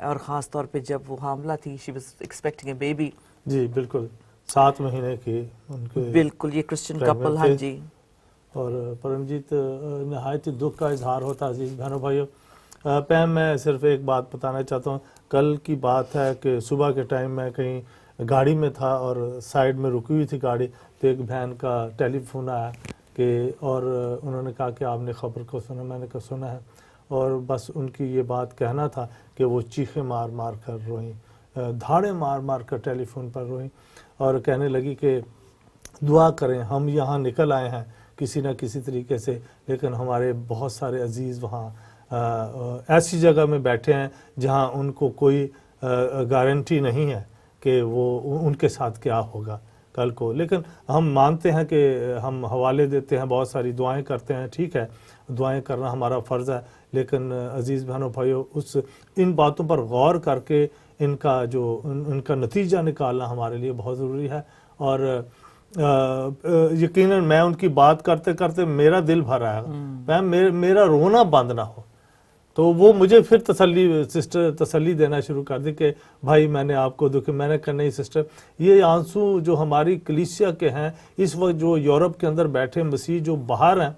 اور خاص طور پہ جب وہ حاملہ تھی, she was expecting a baby. جی بالکل 7 مہینے کی ان کے بالکل یہ کرسچن کپل. ہاں جی. اور پرمجیت نہایت ہی دکھ کا اظہار ہوتا ہے. عزیز بہنوں بھائیوں, پیم میں صرف ایک بات بتانا چاہتا ہوں. کل کی بات ہے کہ صبح کے ٹائم میں کہیں گاڑی میں تھا اور سائیڈ میں رکی ہوئی تھی گاڑی, تو ایک بہن کا ٹیلی فون آیا کہ اور انہوں نے کہا کہ آپ نے خبر کو سنا. میں نے کہا سنا ہے, اور بس ان کی یہ بات کہنا تھا کہ وہ چیخیں مار مار کر روئیں, دھاڑے مار مار کر ٹیلی فون پر روئیں, اور کہنے لگی کہ دعا کریں, ہم یہاں نکل آئے ہیں کسی نہ کسی طریقے سے, لیکن ہمارے بہت سارے عزیز وہاں ایسی جگہ میں بیٹھے ہیں جہاں ان کو کوئی گارنٹی نہیں ہے کہ وہ ان کے ساتھ کیا ہوگا کل کو. لیکن ہم مانتے ہیں کہ ہم حوالے دیتے ہیں, بہت ساری دعائیں کرتے ہیں, ٹھیک ہے دعائیں کرنا ہمارا فرض ہے, لیکن عزیز بہنوں بھائیوں ان باتوں پر غور کر کے ان کا نتیجہ نکالنا ہمارے لیے بہت ضروری ہے. اور یقیناً میں ان کی بات کرتے کرتے میرا دل بھر آئے گا, میرا رونا بند نہ ہو. تو وہ مجھے پھر سسٹر تسلی دینا شروع کر دی کہ بھائی میں نے آپ کو دکھ. میں نے کہا نہیں سسٹر, یہ آنسو جو ہماری کلیسیا کے ہیں اس وقت, جو یورپ کے اندر بیٹھے مسیح جو باہر ہیں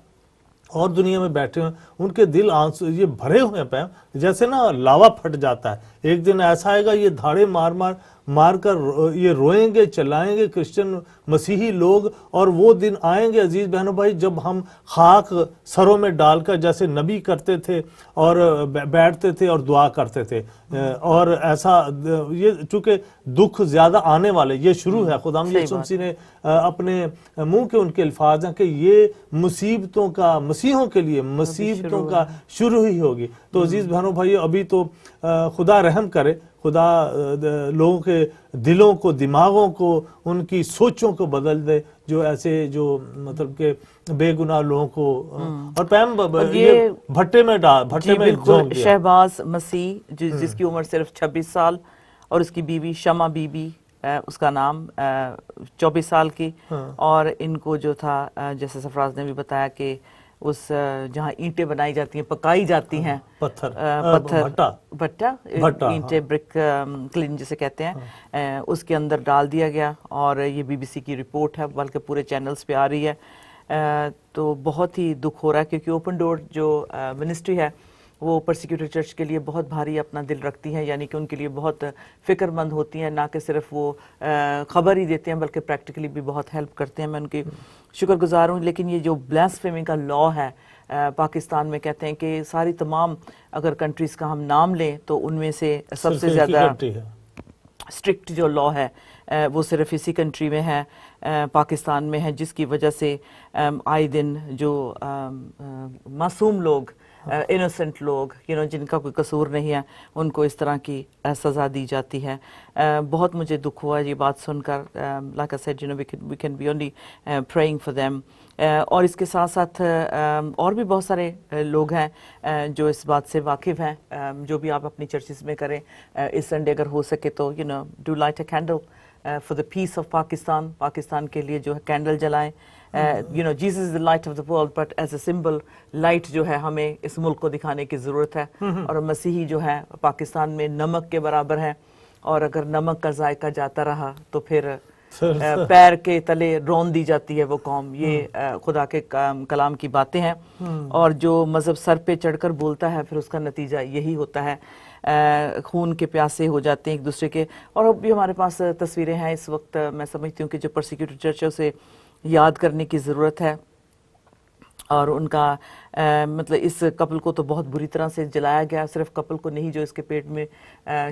اور دنیا میں بیٹھے ہیں, ان کے دل آنسو یہ بھرے ہوئے ہیں پیم, جیسے نا لاوا پھٹ جاتا ہے. ایک دن ایسا آئے گا یہ دھاڑے مار مار مار کر یہ روئیں گے چلائیں گے کرسچن مسیحی لوگ, اور وہ دن آئیں گے عزیز بہنوں بھائی جب ہم خاک سروں میں ڈال کر جیسے نبی کرتے تھے اور بیٹھتے تھے اور دعا کرتے تھے. اور ایسا یہ چونکہ دکھ زیادہ آنے والے, یہ شروع ہے. خدا یسوع مسیح نے اپنے منہ کے ان کے الفاظ ہیں کہ یہ مصیبتوں کا, مسیحوں کے لیے مصیبتوں کا شروع ہی ہوگی. تو عزیز بہنوں بھائی ابھی تو خدا رحم کرے, خدا لوگوں کے دلوں کو, دماغوں کو, ان کی سوچوں کو بدل دے, جو ایسے جو مطلب کہ بے گناہ لوگوں کو. اور پیم یہ بھٹے میں بالکل شہباز مسیح جس کی عمر صرف 26 سال, اور اس کی بیوی شمع بی بی, اس کا نام 24 سال کی. اور ان کو جو تھا جیسے سفراز نے بھی بتایا کہ اس جہاں اینٹیں بنائی جاتی ہیں, پکائی جاتی ہیں, پتھر بھٹا اینٹیں, بریک کلین جسے کہتے ہیں, اس کے اندر ڈال دیا گیا. اور یہ بی بی سی کی رپورٹ ہے, بلکہ پورے چینلز پہ آ رہی ہے. تو بہت ہی دکھ ہو رہا ہے کیونکہ اوپن ڈور جو منسٹری ہے وہ پرسیکیوٹڈ چرچ کے لیے بہت بھاری اپنا دل رکھتی ہیں, یعنی کہ ان کے لیے بہت فکر مند ہوتی ہیں, نہ کہ صرف وہ خبر ہی دیتے ہیں بلکہ پریکٹیکلی بھی بہت ہیلپ کرتے ہیں. میں ان کی شکر گزار ہوں. لیکن یہ جو بلاسفیمی کا لا ہے پاکستان میں, کہتے ہیں کہ ساری تمام اگر کنٹریز کا ہم نام لیں تو ان میں سے سب سے زیادہ اسٹرکٹ جو لا ہے وہ صرف اسی کنٹری میں ہے, پاکستان میں ہے, جس کی وجہ سے آئے دن جو معصوم لوگ, انوسنٹ لوگ, جن کا کوئی قصور نہیں ہے, ان کو اس طرح کی سزا دی جاتی ہے. بہت مجھے دکھ ہوا یہ بات سن کر. like I said, we can be only praying for them. اور اس کے ساتھ ساتھ اور بھی بہت سارے لوگ ہیں جو اس بات سے واقف ہیں, جو بھی آپ اپنی چرچز میں کریں. اس سنڈے اگر ہو سکے تو do light a candle for the peace of Pakistan. Pakistan کے لیے جو ہے candle جلائیں. Jesus is the light of the world, but as a symbol, light جو ہے ہمیں اس ملک کو دکھانے کی ضرورت ہے. اور مسیحی جو ہے پاکستان میں نمک کے برابر ہے, اور اگر نمک کا ذائقہ جاتا رہا تو پھر پیر کے تلے رون دی جاتی ہے وہ قوم. یہ خدا کے کلام کی باتیں ہیں, اور جو مذہب سر پہ چڑھ کر بولتا ہے پھر اس کا نتیجہ یہی ہوتا ہے, خون کے پیاسے ہو جاتے ہیں ایک دوسرے کے. اور اب بھی ہمارے پاس تصویریں ہیں اس وقت, میں سمجھتی ہوں کہ جو پرسیکیوٹڈ چرچ ہے اسے یاد کرنے کی ضرورت ہے. اور ان کا مطلب اس کپل کو تو بہت بری طرح سے جلایا گیا, صرف کپل کو نہیں, جو اس کے پیٹ میں,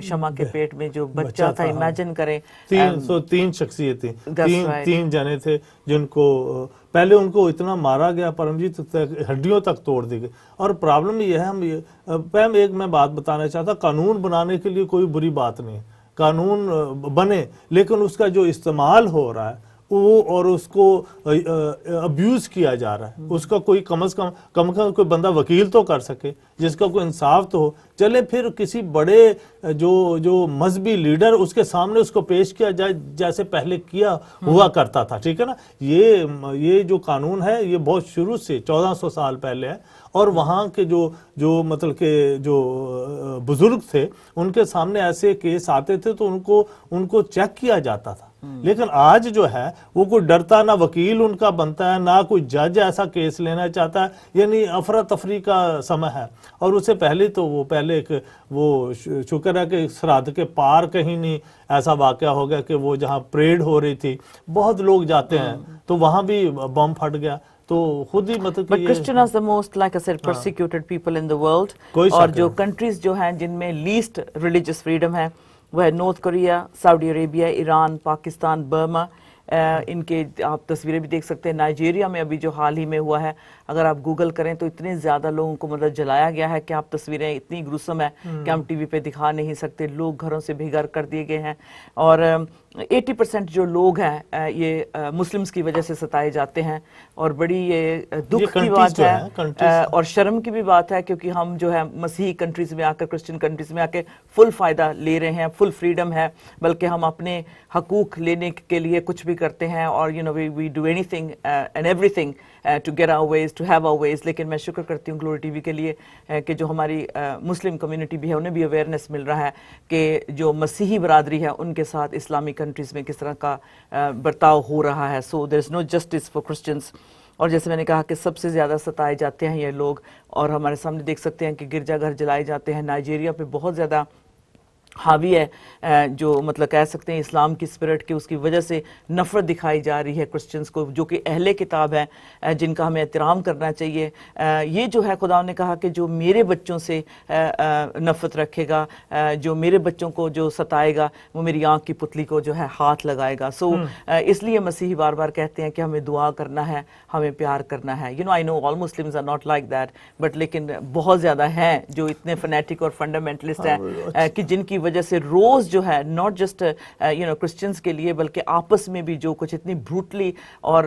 شمع کے پیٹ میں جو بچہ تھا, امیجن کریں 3 شخصیتیں, 3 جنے تھے جن کو پہلے ان کو اتنا مارا گیا پرمجیت, ہڈیوں تک توڑ دی گئی. اور پرابلم یہ ہے, پہلے ایک میں بات بتانا چاہتا, قانون بنانے کے لیے کوئی بری بات نہیں, قانون بنے, لیکن اس کا جو استعمال ہو رہا ہے وہ, اور اس کو ابیوز کیا جا رہا ہے, اس کا کوئی کم از کم کوئی بندہ وکیل تو کر سکے, جس کا کوئی انصاف تو ہو. چلے پھر کسی بڑے جو مذہبی لیڈر, اس کے سامنے اس کو پیش کیا جائے جیسے پہلے کیا ہوا کرتا تھا, ٹھیک ہے نا. یہ جو قانون ہے یہ بہت شروع سے 1400 سال پہلے ہے, اور وہاں کے جو مطلب کہ جو بزرگ تھے ان کے سامنے ایسے کیس آتے تھے تو ان کو چیک کیا جاتا تھا. لیکن آج جو ہے وہ کوئی ڈرتا نہ وکیل ان کا بنتا ہے نہ کوئی جج ایسا کیس لینا چاہتا ہے, یعنی افراتفری کا سمے ہے. اور اس سے پہلے تو وہ پہلے وہ شکر ہے کہ سرحد کے پار کہیں نہیں ایسا واقعہ ہو گیا کہ وہ جہاں پریڈ ہو رہی تھی بہت لوگ جاتے ہیں تو وہاں بھی بم پھٹ گیا. تو خود ہی مطلب But Christian are the most, like I said, persecuted people in the world. اور جو کنٹریز جو ہیں جن میں لیسٹ ریلیجس فریڈم ہے وہ ہے نارتھ کوریا, سعودی عربیہ, ایران, پاکستان, برما. ان کے آپ تصویریں بھی دیکھ سکتے ہیں. نائجیریا میں ابھی جو حال ہی میں ہوا ہے, اگر آپ گوگل کریں تو اتنے زیادہ لوگوں کو مطلب جلایا گیا ہے کہ آپ تصویریں اتنی گروسم ہے کہ ہم ٹی وی پہ دکھا نہیں سکتے. لوگ گھروں سے بے گھر کر دیے گئے ہیں اور 80% جو لوگ ہیں یہ مسلمز کی وجہ سے ستائے جاتے ہیں. اور بڑی یہ دکھ کی بات ہے اور شرم کی بھی بات ہے کیونکہ ہم جو ہے مسیحی کنٹریز میں آ کر, کرسچن کنٹریز میں آ کے فل فائدہ لے رہے ہیں, فل فریڈم ہے, بلکہ ہم اپنے حقوق لینے کے لیے کچھ بھی کرتے ہیں اور we do anything and everything to get our ways, to have our ways. لیکن میں شکر کرتی ہوں گلوری ٹی وی کے لیے کہ جو ہماری مسلم کمیونٹی بھی ہے انہیں بھی اویئرنیس مل رہا ہے کہ جو مسیحی برادری ہے ان کے ساتھ اسلامی کنٹریز میں کس طرح کا برتاؤ ہو رہا ہے. So there is no justice for Christians. اور جیسے میں نے کہا کہ سب سے زیادہ ستائے جاتے ہیں یہ لوگ, اور ہمارے سامنے دیکھ سکتے ہیں کہ گرجا گھر جلائے جاتے ہیں. نائجیریا پہ بہت زیادہ حاوی ہے جو مطلب کہہ سکتے ہیں اسلام کی اسپرٹ کی, اس کی وجہ سے نفرت دکھائی جا رہی ہے کرسچنز کو جو کہ اہل کتاب ہیں جن کا ہمیں احترام کرنا چاہیے. یہ جو ہے خدا نے کہا کہ جو میرے بچوں سے نفرت رکھے گا, جو میرے بچوں کو جو ستائے گا وہ میری آنکھ کی پتلی کو جو ہے ہاتھ لگائے گا. سو اس لیے مسیحی بار بار کہتے ہیں کہ ہمیں دعا کرنا ہے, ہمیں پیار کرنا ہے. I know all Muslims are not like that, but لیکن بہت زیادہ ہیں جو اتنے فنیٹک اور فنڈامنٹلسٹ ہیں کہ جن کی وجہ سے روز جو ہے ناٹ جسٹ کرسچنز کے لیے بلکہ آپس میں بھی جو کچھ اتنی بروٹلی اور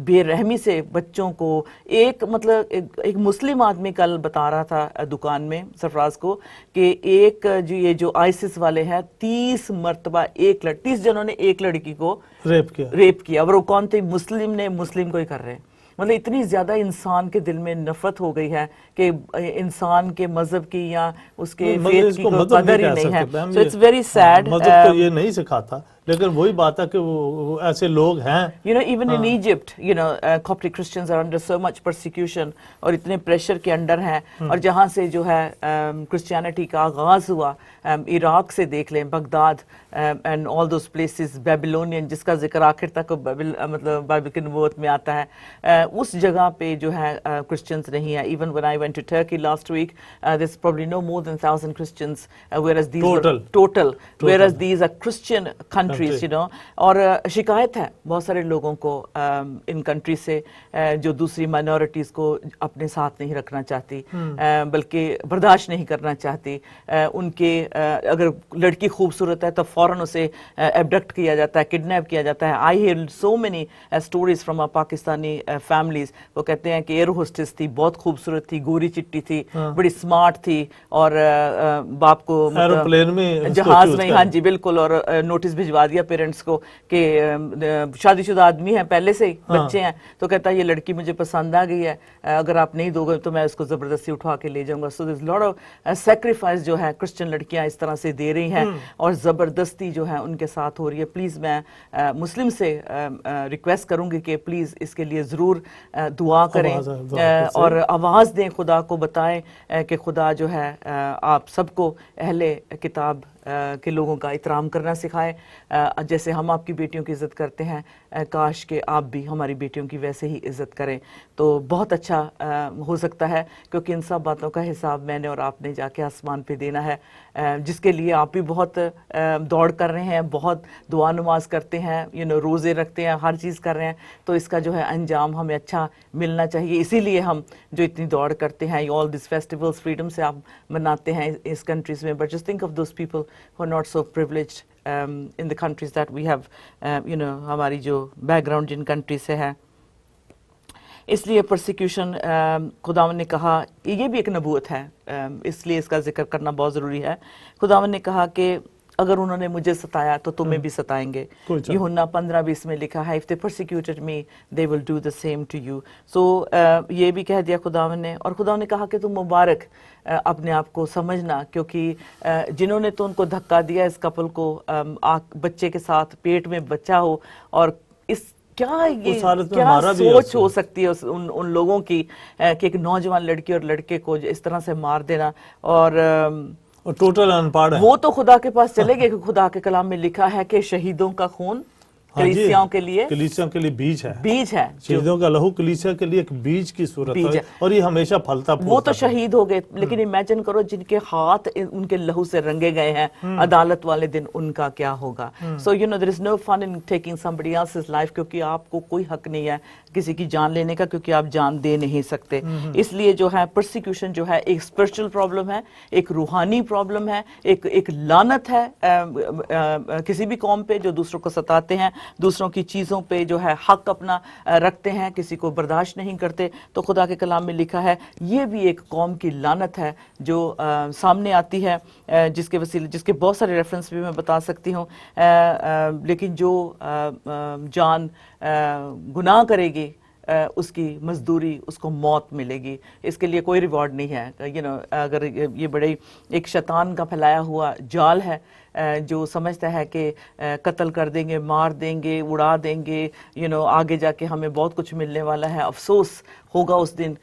بے رحمی سے بچوں کو ایک ایک مسلم آدمی کل بتا رہا تھا دکان میں سرفراز کو کہ ایک یہ جو آئسس والے ہیں 30 مرتبہ 30 جنوں نے ایک لڑکی کو ریپ کیا. اور وہ کون تھے؟ مسلم نے مسلم کو ہی کر رہے ہیں. مطلب اتنی زیادہ انسان کے دل میں نفرت ہو گئی ہے کہ انسان کے مذہب کی یا اس کے فیتھ کی کوئی قدر ہی نہیں ہے. So it's very sad. مذہب تو یہ نہیں سکھاتا, لیکن وہی بات ہے کہ وہ ایسے لوگ ہیں. Even in Egypt, Coptic Christians are under so much persecution اور اتنے پریشر کے انڈر ہیں. اور جہاں سے جو ہے کرسچینٹی کا آغاز ہوا, عراق سے دیکھ لیں, Baghdad and all those places, Babylonian جس کا ذکر آخر تک مطلب بائبل کی نبوت میں آتا ہے, اس جگہ پہ جو ہے کرسچنز نہیں ہے. Even when I went to Turkey last week, there's probably no more than 1,000 Christians, whereas these total, whereas these are Christian countries. اور شکایت ہے بہت سارے لوگوں کو ان کنٹری سے جو دوسری مائنورٹیز کو اپنے ساتھ نہیں رکھنا چاہتی بلکہ برداشت نہیں کرنا چاہتی. ان کے اگر لڑکی خوبصورت ہے تو فوراً اسے ایبڈکٹ کیا جاتا ہے, کڈنیپ کیا جاتا ہے. I hear so many stories from Pakistani families. وہ کہتے ہیں کہ ایئر ہوسٹس تھی, بہت خوبصورت تھی, گوری چٹی تھی, بڑی اسمارٹ تھی, اور باپ کو جہاز میں, ہاں جی بالکل, اور نوٹس بھجوا دیا پیرنٹس کو کہ شادی شدہ آدمی ہیں, پہلے سے ہی بچے ہیں, تو کہتا ہے یہ لڑکی مجھے پسند آ گئی ہے, اگر آپ نہیں دو گے تو میں اس کو زبردستی اٹھا کے لے جاؤں گا. سو there's a lot of sacrifice جو ہے کرسچن لڑکیاں اس طرح سے دے رہی ہیں اور زبردستی جو ہے ان کے ساتھ ہو رہی ہے. پلیز میں مسلم سے ریکویسٹ کروں گی کہ پلیز اس کے لیے ضرور دعا کریں اور آواز دیں, خدا کو بتائیں کہ خدا جو ہے آپ سب کو اہل کتاب کے لوگوں کا احترام کرنا سکھائے. جیسے ہم آپ کی بیٹیوں کی عزت کرتے ہیں, کاش کہ آپ بھی ہماری بیٹیوں کی ویسے ہی عزت کریں, تو بہت اچھا ہو سکتا ہے. کیونکہ ان سب باتوں کا حساب میں نے اور آپ نے جا کے آسمان پہ دینا ہے, جس کے لیے آپ بھی بہت دوڑ کر رہے ہیں, بہت دعا نماز کرتے ہیں, روزے رکھتے ہیں, ہر چیز کر رہے ہیں. تو اس کا جو ہے انجام ہمیں اچھا ملنا چاہیے. اسی لیے ہم جو اتنی دوڑ کرتے ہیں, آل دیس فیسٹیولز فریڈم سے آپ مناتے ہیں اس کنٹریز میں. But just think of those people who are not so privileged in the countries that we have, ہماری جو بیک گراؤنڈ جن کنٹری سے ہے. اس لیے پرسیکیوشن خداوند نے کہا, یہ بھی ایک نبوت ہے, اس لیے اس کا ذکر کرنا بہت ضروری ہے. خداوند نے کہا کہ اگر انہوں نے مجھے ستایا تو تمہیں بھی ستائیں گے. یوحنا 15:20 میں لکھا ہے if they persecuted me they will do the same to you. So یہ بھی کہہ دیا خداوند نے, اور خداوند نے کہا کہ تم مبارک اپنے آپ کو سمجھنا, کیونکہ جنہوں نے تو ان کو دھکا دیا اس کپل کو, بچے کے ساتھ پیٹ میں بچہ ہو, اور اس کیا سوچ ہو سکتی ہے ان لوگوں کی کہ ایک نوجوان لڑکی اور لڑکے کو اس طرح سے مار دینا, اور ٹوٹل انپڑھ ہے. وہ تو خدا کے پاس چلے گئے کہ خدا کے کلام میں لکھا ہے کہ شہیدوں کا خون کلیسیاں کے لیے بیج ہے. شہیدوں کا لہو کلیسیا کے لیے ایک بیج کی صورت ہے, اور یہ ہمیشہ پھلتا پھولتا. وہ تو شہید ہو گئے, لیکن امیجن کرو جن کے ہاتھ ان کے لہو سے رنگے گئے ہیں, عدالت والے دن ان کا کیا ہوگا. So you know there is no fun in taking somebody else's life, کیونکہ آپ کو کوئی حق نہیں ہے کسی کی جان لینے کا, کیونکہ آپ جان دے نہیں سکتے. اس لیے جو ہے پرسیکیوشن جو ہے ایک اسپرچل پرابلم ہے, ایک روحانی پرابلم ہے, ایک لعنت ہے کسی بھی قوم پہ جو دوسروں کو ستاتے ہیں, دوسروں کی چیزوں پہ جو ہے حق اپنا رکھتے ہیں, کسی کو برداشت نہیں کرتے. تو خدا کے کلام میں لکھا ہے یہ بھی ایک قوم کی لعنت ہے جو سامنے آتی ہے, جس کے وسیلے جس کے بہت سارے ریفرنس بھی میں بتا سکتی ہوں, لیکن جو جان گناہ کرے گی اس کی مزدوری اس کو موت ملے گی, اس کے لیے کوئی ریوارڈ نہیں ہے. یو نو اگر یہ بڑے ایک شیطان کا پھیلایا ہوا جال ہے جو سمجھتا ہے کہ قتل کر دیں گے, مار دیں گے, اڑا دیں گے, آگے جا کے ہمیں بہت کچھ ملنے والا ہے. افسوس ہوگا اس دن,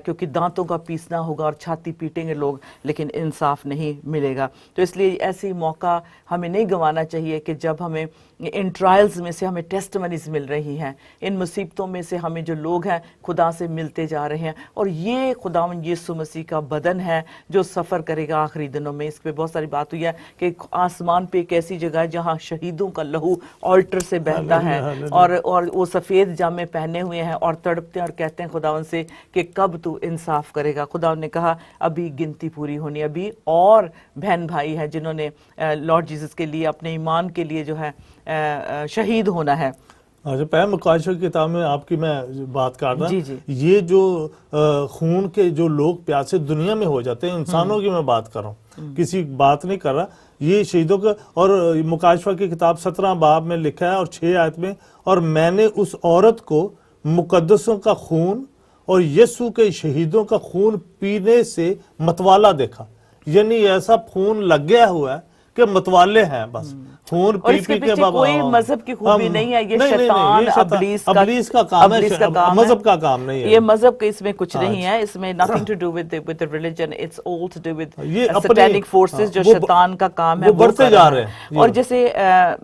کیونکہ دانتوں کا پیسنا ہوگا اور چھاتی پیٹیں گے لوگ, لیکن انصاف نہیں ملے گا. تو اس لیے ایسی موقع ہمیں نہیں گنوانا چاہیے کہ جب ہمیں ان ٹرائلز میں سے ہمیں ٹیسٹمنیز مل رہی ہیں, ان مصیبتوں میں سے ہمیں جو لوگ ہیں خدا سے ملتے جا رہے ہیں, اور یہ خداوند یسوع مسیح کا بدن ہے جو سفر کرے گا آخری دنوں میں. اس پہ بہت ساری بات ہوئی ہے کہ آسمان پہ ایک ایسی جگہ ہے جہاں شہیدوں کا لہو آلٹر سے بہتا ہے, اور وہ سفید جامے پہنے ہوئے ہیں اور تڑپتے ہیں اور کہتے ہیں خداوند سے کہ کب تو انصاف کرے گا. خداوند نے کہا ابھی گنتی پوری ہونی, ابھی اور بہن بھائی ہیں جنہوں نے لارڈ جیسس کے لیے اپنے ایمان کے لیے جو ہے شہید ہونا ہے. پہلے مقاشہ کی کتاب میں آپ کی میں بات کر رہا ہوں, یہ جو خون کے جو لوگ پیاسے دنیا میں ہو جاتے ہیں, انسانوں کی میں بات کر رہا ہوں, کسی بات نہیں کر رہا, یہ شہیدوں کا. اور مکاشفہ کی کتاب 17 باب میں لکھا ہے اور 6 آیت میں, اور میں نے اس عورت کو مقدسوں کا خون اور یسوع کے شہیدوں کا خون پینے سے متوالا دیکھا. یعنی ایسا خون لگ گیا ہوا ہے کہ متوالے ہیں بس خون پی پی کے. کوئی مذہب کی خوبی نہیں ہے, یہ شیطان ابلیس کا کام ہے, مذہب کا کام نہیں ہے. یہ مذہب کا اس میں کچھ نہیں ہے, اس میں nothing to do with the religion, it's all to do with satanic forces جو شیطان کا کام ہے, وہ بڑھتے جا رہے ہیں. اور جیسے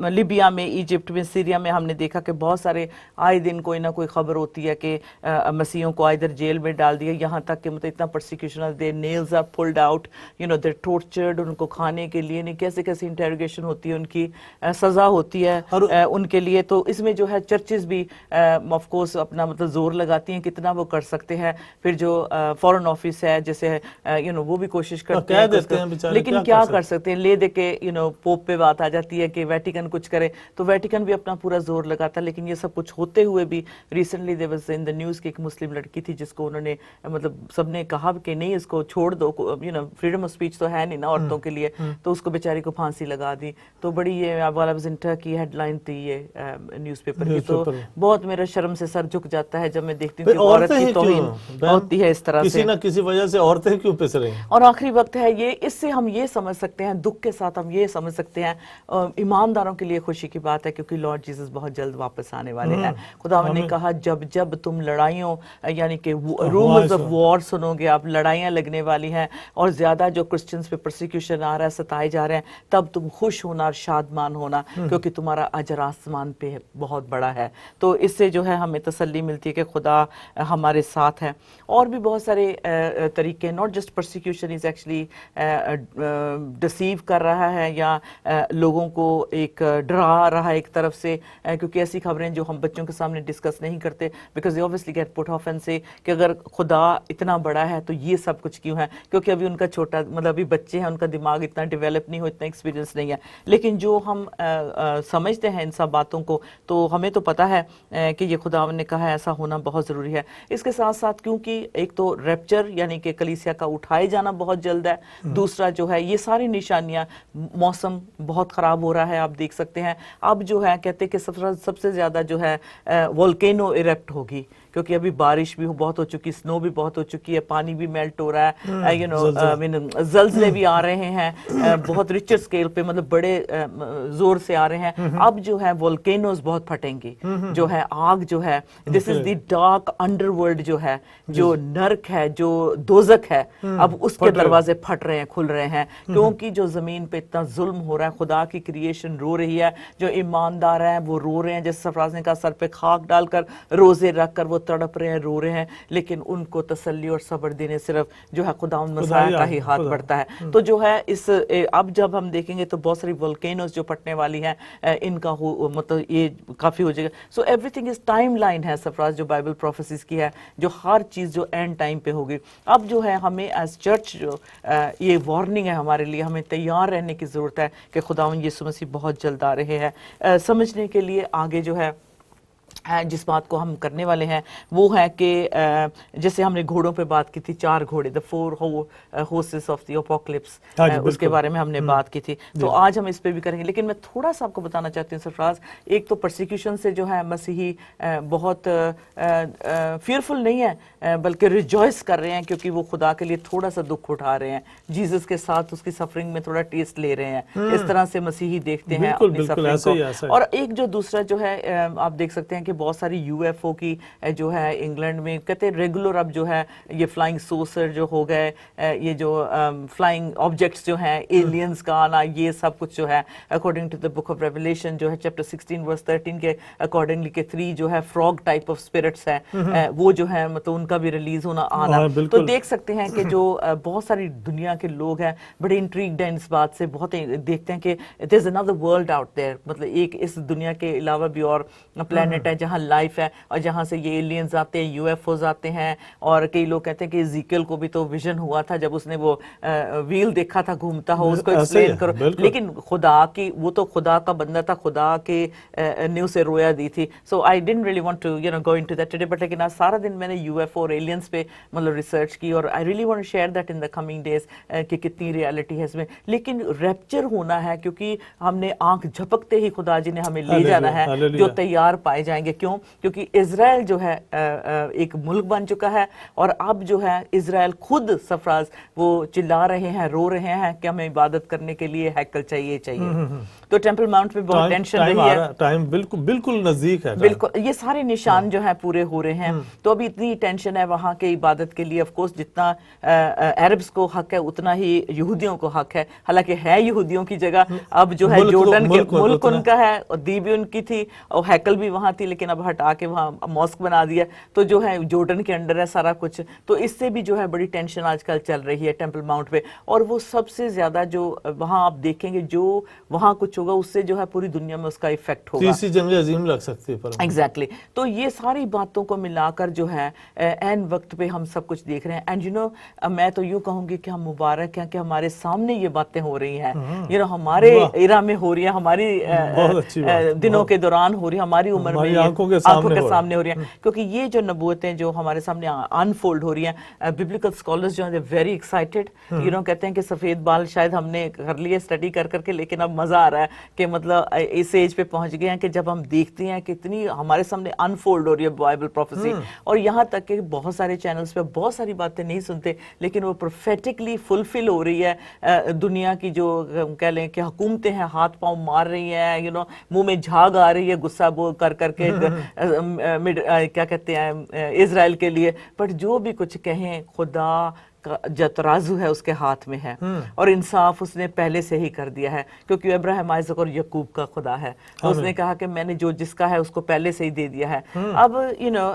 لیبیا میں, ایجپٹ میں, سیریا میں ہم نے دیکھا کہ بہت سارے آئے دن کوئی نہ کوئی خبر ہوتی ہے کہ مسیحوں کو ادھر جیل میں ڈال دیا, یہاں تک کہ مطلب اتنا persecution, their nails are pulled out, they're tortured, ان کو کھانے کے لیے نہیں, کیسے کیسے انٹیروگیشن ہوتی ہے, ان کی سزا ہوتی ہے ان کے لیے. تو اس میں جو ہے چرچز بھی آف کورس اپنا مطلب زور لگاتی ہیں کتنا وہ کر سکتے ہیں. پھر جو فورن آفس ہے جیسے وہ بھی کوشش کرتے ہیں, لیکن کیا کر سکتے ہیں, لے دے کے پوپ پہ بات آ جاتی ہے کہ ویٹیکن کچھ کرے, تو ویٹیکن بھی اپنا پورا زور لگاتا ہے. لیکن یہ سب کچھ ہوتے ہوئے بھی recently there was in the news کہ ایک مسلم لڑکی تھی جس کو انہوں نے مطلب سب نے کہا کہ نہیں اس کو چھوڑ دو, فریڈم آف اسپیچ تو ہے نہیں نا عورتوں کے لیے, تو اس کو بیچاری کو پھانسی لگا دی. تو بڑی یہ کی ہیڈ لائن تھی یہ نیوز پیپر کی. تو بہت میرا شرم سے سر جھک جاتا ہے جب میں دیکھتی ہوں کہ عورت کی توہین ہوتی ہے اس طرح سے, کسی نہ کسی وجہ سے عورتیں کیوں پس رہی ہیں. اور آخری وقت ہے یہ, اس سے ہم یہ سمجھ سکتے ہیں, دکھ کے ساتھ ہم یہ سمجھ سکتے ہیں ایمانداروں کے لیے خوشی کی بات ہے کیونکہ لارڈ جیسس بہت جلد واپس آنے والے ہیں. خداوند نے کہا جب تم لڑائیوں یعنی کہ رومرز آف وار سنو گے, آپ لڑائیاں لگنے والی ہیں اور زیادہ جو کرسچنز پہ پرسیکیوشن آ رہا ہے, ستائے جا رہے ہیں, تب تم خوش ہونا اور شادمان ہونا کیونکہ تمہارا اجر آسمان پہ بہت بڑا ہے. تو اس سے جو ہے ہمیں تسلی ملتی ہے کہ خدا ہمارے ساتھ ہے. اور بھی بہت سارے طریقے, not just persecution is actually deceive کر رہا ہے یا لوگوں کو ایک ڈرا رہا ہے ایک طرف سے, کیونکہ ایسی خبریں جو ہم بچوں کے سامنے ڈسکس نہیں کرتے because they obviously get put off and say کہ اگر خدا اتنا بڑا ہے تو یہ سب کچھ کیوں ہے, کیونکہ ابھی ان کا چھوٹا مطلب ابھی بچے ہیں, ان کا دماغ اتنا ڈیولپ نہیں ہو, اتنے ایکسپیرینس نہیں ہے. لیکن جو ہم سمجھتے ہیں ان سب باتوں کو, تو ہمیں تو پتہ ہے کہ یہ خداوند نے کہا ہے ایسا ہونا بہت ضروری ہے. اس کے ساتھ ساتھ کیونکہ ایک تو ریپچر یعنی کہ کلیسیا کا اٹھائے جانا بہت جلد ہے, دوسرا جو ہے یہ ساری نشانیاں, موسم بہت خراب ہو رہا ہے, آپ دیکھ سکتے ہیں. اب جو ہے کہتے کہ سب سے زیادہ جو ہے والکینو ایرپٹ ہوگی, کیونکہ ابھی بارش بھی بہت ہو چکی, سنو بھی بہت ہو چکی ہے, پانی بھی میلٹ ہو رہا ہے, زلزلے بھی آ رہے ہیں بہت ریچر اسکیل پہ, مطلب بڑے زور سے آ رہے ہیں. اب جو ہے والکینوز بہت پھٹیں گی, جو ہے آگ جو ہے, دس از دی ڈارک انڈر ورلڈ جو ہے, جو نرک ہے, جو دوزخ ہے, اب اس کے دروازے پھٹ رہے ہیں, کھل رہے ہیں, کیونکہ جو زمین پہ اتنا ظلم ہو رہا ہے. خدا کی کریشن رو رہی ہے, جو ایماندار ہیں وہ رو رہے ہیں, جیسے سرفراز نے کہا سر پہ خاک ڈال کر روزے رکھ کر وہ تڑپ رہے ہیں, رو رہے ہیں, لیکن ان کو تسلی اور صبر دینے صرف جو ہے خداوند مسیح کا ہی ہاتھ بڑھتا ہے. تو جو ہے اس اب جب ہم دیکھیں گے تو بہت ساری والکینوز جو پھٹنے والی ہیں, ان کا مطلب یہ کافی ہو جائے گا. So everything is timeline ہے سرفراز جو بائبل پروفیسیز کی ہے, جو ہر چیز جو اینڈ ٹائم پہ ہوگی. اب جو ہے ہمیں ایز چرچ جو یہ وارننگ ہے ہمارے لیے, ہمیں تیار رہنے کی ضرورت ہے کہ خداوند یسوع مسیح بہت جلد آ رہے ہیں. سمجھنے کے لیے آگے جو ہے جس بات کو ہم کرنے والے ہیں وہ ہے کہ جیسے ہم نے گھوڑوں پہ بات کی تھی, 4 گھوڑے, the 4 horses of the apocalypse, اس کے بارے میں ہم نے بات کی تھی. تو آج ہم اس پہ بھی کریں گے, لیکن میں تھوڑا سا آپ کو بتانا چاہتی ہوں سرفراز, ایک تو پرسیکیوشن سے جو ہے مسیحی بہت فیئرفل نہیں ہے, بلکہ ریجوائس کر رہے ہیں, کیونکہ وہ خدا کے لیے تھوڑا سا دکھ اٹھا رہے ہیں, جیزس کے ساتھ اس کی سفرنگ میں تھوڑا ٹیسٹ لے رہے ہیں. اس طرح سے مسیحی دیکھتے ہیں اپنی سفرنگ کو. اور ایک جو دوسرا جو ہے آپ دیکھ سکتے ہیں کہ بہت ساری یو ایف او کی جو ہے انگلینڈ میں کہتے ہیں ریگولر, اب جو ہے یہ فلائنگ سوسر جو ہو گئے, یہ جو فلائنگ آبجیکٹس جو ہیں, ایلینز کا آنا, یہ سب کچھ جو ہے according to the book of revelation جو ہے چیپٹر 16 ورس 13 کے اکارڈنگلی کہ 3 جو ہے فراگ ٹائپ آف اسپرٹس ہیں, وہ جو ہے مطلب ان کا بھی ریلیز ہونا آنا. تو دیکھ سکتے ہیں کہ جو بہت ساری دنیا کے لوگ ہیں بڑے انٹریگڈ ہیں اس بات سے, بہت دیکھتے ہیں کہ there is another world out there, مطلب ایک اس دنیا کے علاوہ بھی اور پلانٹ ہے جہاں لائف ہے, اور جہاں سے یہ ایلینز آتے ہیں, یو ایف اوز آتے ہیں. اور کئی لوگ کہتے ہیں کہ ایزیکیل کو بھی تو ویژن ہوا تھا جب اس نے وہ ویل دیکھا تھا گھومتا ہو, اس کو ایکسپلین کرو. لیکن خدا کی, وہ تو خدا کا بندہ تھا, خدا کے نے اسے رویا دی تھی. So I didn't really want to go into that today, but لیکن آج سارا دن میں نے یو ایف او اور ایلینز پہ مطلب ریسرچ کی, اور I really want to share that in the coming days کہ کتنی ریالٹی ہے اس میں. لیکن ریپچر ہونا ہے, کیونکہ ہم نے آنکھ جھپکتے ہی خدا جی نے ہمیں لے جانا ہے, جو تیار پائے جائیں گے. کیوں؟ کیونکہ اسرائیل جو ہے ایک ملک بن چکا ہے, اور اب جو ہے اسرائیل خود سرفراز وہ چلا رہے ہیں, رو رہے ہیں کہ ہمیں عبادت کرنے کے لیے ہیکل چاہیے. تو ٹیمپل ماؤنٹ پہ بہت ٹینشن رہی ہے, ٹائم بالکل نزدیک ہے, بالکل یہ سارے نشان جو ہیں پورے ہو رہے ہیں. تو ابھی اتنی ٹینشن ہے وہاں کے عبادت کے لیے. آف کورس جتنا عربس کو حق ہے اتنا ہی یہودیوں کو حق ہے, حالانکہ ہے یہودیوں کی جگہ. اب جو ہے جورڈن کے ملک ان کا ہے, اور دی بھی ان کی تھی, اور ہیکل بھی وہاں تھی, لیکن اب ہٹا کے وہاں ماسک بنا دیا, تو جو ہے جورڈن کے انڈر ہے سارا کچھ. تو اس سے بھی جو ہے بڑی ٹینشن آج کل چل رہی ہے ٹیمپل ماؤنٹ پہ. اور وہ سب سے زیادہ جو وہاں آپ دیکھیں گے جو وہاں کچھ ہوگا, اس سے جو ہے پوری دنیا میں اس کا ایفیکٹ ہوگا. تیسری جنگ عظیم لگ سکتی ہے. ایگزیکٹلی. تو یہ ساری باتوں کو ملا کر جو ہے این وقت پہ ہم سب کچھ دیکھ رہے ہیں. اینڈ میں تو یوں کہوں گی کہ ہم مبارک ہیں کہ ہمارے سامنے یہ باتیں ہو رہی ہیں, ہمارے ایرا میں ہو رہی ہیں, ہماری دنوں کے دوران ہو رہی ہیں, ہماری عمر میں آنکھوں کے سامنے ہو رہی ہیں. کیونکہ یہ جو نبوتیں جو ہمارے سامنے انفولڈ ہو رہی ہیں, بیبلیکل اسکالرز جو ہیں ویری ایکسائٹیڈ, کہتے ہیں کہ سفید بال شاید ہم نے کر لیے اسٹڈی کر کے, لیکن اب مزہ آ رہا ہے کہ مطلب اس ایج پہ پہنچ گئے ہیں کہ جب ہم دیکھتے ہیں کہ اتنی ہمارے سامنے انفولڈ ہو رہی ہے بائبل پروفیسی. اور یہاں تک کہ بہت سارے چینلز پہ بہت ساری باتیں نہیں سنتے, لیکن وہ پروفیٹکلی فلفل ہو رہی ہے. دنیا کی جو کہہ لیں کہ حکومتیں ہیں ہاتھ پاؤں مار رہی ہیں, منہ میں جھاگ آ رہی ہے غصہ کر کے کیا کہتے ہیں اسرائیل کے لیے. بٹ جو بھی کچھ کہیں, خدا کا جو ترازو ہے اس کے ہاتھ میں ہے, اور انصاف اس نے پہلے سے ہی کر دیا ہے, کیونکہ ابراہیم اسحاق اور یعقوب کا خدا ہے. تو اس نے کہا کہ میں نے جو جس کا ہے اس کو پہلے سے ہی دے دیا ہے. اب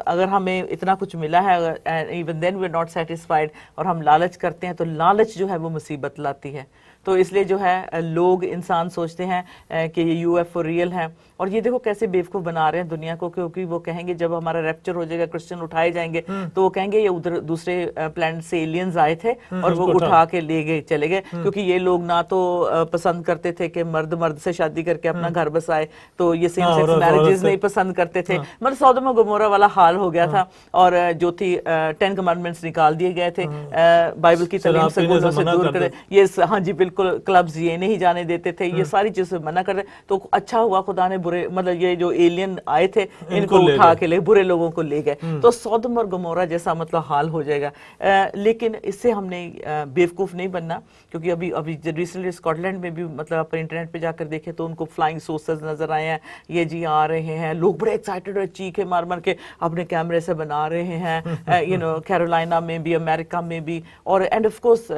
اگر ہمیں اتنا کچھ ملا ہے, even then we are not satisfied, اور ہم لالچ کرتے ہیں, تو لالچ جو ہے وہ مصیبت لاتی ہے. تو اس لیے جو ہے لوگ انسان سوچتے ہیں کہ یہ UFO ریئل ہیں, اور یہ دیکھو کیسے بیوقوف بنا رہے ہیں دنیا کو, کیونکہ وہ کہیں گے جب ہمارا ریپچر ہو جائے گا, کرسچن اٹھائے جائیں گے, تو وہ کہیں گے یہ ادھر دوسرے پلانٹ سے ایلینز آئے تھے اور وہ اٹھا کے لے گئے چلے گئے, کیونکہ یہ لوگ نہ تو پسند کرتے تھے کہ مرد سے شادی کر کے اپنا گھر بسائے, تو یہ سیم سیکس میرجز نہیں پسند کرتے تھے, مطلب سودم و گمورہ والا حال ہو گیا تھا, اور جو تھی 10 کمانڈمنٹس نکال دیے گئے تھے, بائبل کی تعلیم سے گنوں سے دور کرے, یہ ہاں جی بالکل, کلبز یہ نہیں جانے دیتے تھے, یہ ساری چیزیں منع کر رہے. تو اچھا ہوا خدا نے برے, مطلب یہ جو ایلین آئے تھے ان کو اٹھا کے لے, برے لوگوں کو لے گئے, تو سودم اور گمورہ جیسا مطلب حال ہو جائے گا. لیکن اس سے ہم نے بیوقوف نہیں بننا, کیونکہ ابھی ریسنٹلی اسکاٹ لینڈ میں بھی مطلب آپ انٹرنیٹ پہ جا کر دیکھیں تو ان کو فلائنگ سوسرز نظر آئے ہیں, یہ جی آ رہے ہیں, لوگ بڑے ایکسائٹڈ اور چیخے مار مار کے اپنے کیمرے سے بنا رہے ہیں, کیرولائنا میں بھی, امریکہ میں بھی, اور اینڈ آف کورس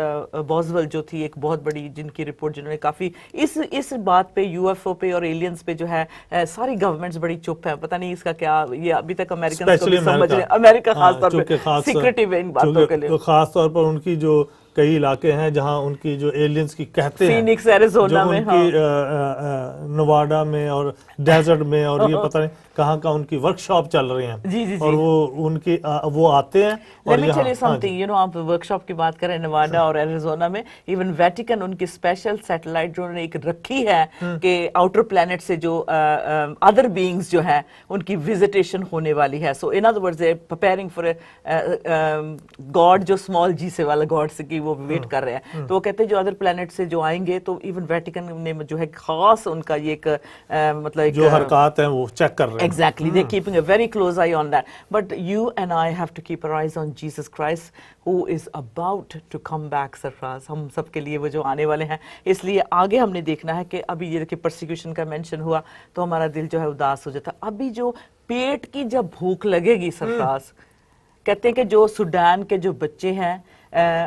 بوزول جو تھی ایک بہت بڑی جن کی رپورٹ, جنہوں نے کافی اس بات پہ UFO پہ اور ایلینز پہ جو ہے ساری گورنمنٹس بڑی چپ ہیں, پتہ نہیں اس کا کیا, یہ ابھی تک امریکنز کو بھی سمجھ رہے ہیں, امریکہ خاص طور پہ سیکریٹو ہے ان باتوں کے لیے, خاص طور پر ان کی جو کئی علاقے ہیں جہاں ان کی جو ایلینز کی کہتے ہیں, فینکس ایریزونا میں, نواڈا میں اور ڈیزرٹ میں, اور یہ پتہ نہیں کہاں کا ان کی ورکشاپ چل رہی ہیں, اور وہ آتے ہیں. Let me tell you something, آپ ورکشاپ کی بات کریں نواڈا اور ایریزونا میں, ایون ویٹیکن ان کی اسپیشل سیٹلائٹ جو انہوں نے ایک رکھی ہے کہ آؤٹر پلانٹ سے جو ادر بینگز جو ہیں ان کی وزٹیشن ہونے والی ہے. So in other words they preparing for God, جو اسمال جی سے والا گاڈ سے کی وہ ویٹ کر رہے ہیں. تو وہ کہتے ہیں جو ادر پلانٹ سے جو آئیں گے, تو ایون ویٹیکن نے جو ہے خاص ان کا یہ ایک مطلب جو حرکات ہیں وہ چیک کر رہے ہیں. Exactly, they're keeping a very close eye on that. But you and I have to keep our eyes on Jesus Christ, who is about to come back, Sarfraz. ہم سب کے لیے وہ جو آنے والے ہیں, اس لیے آگے ہم نے دیکھنا ہے کہ ابھی یہ کہ پرسیکیوشن کا مینشن ہوا تو ہمارا دل جو ہے اداس ہو جاتا. ابھی جو پیٹ کی جب بھوک لگے گی سرفراز, کہتے ہیں کہ جو سوڈان کے جو بچے ہیں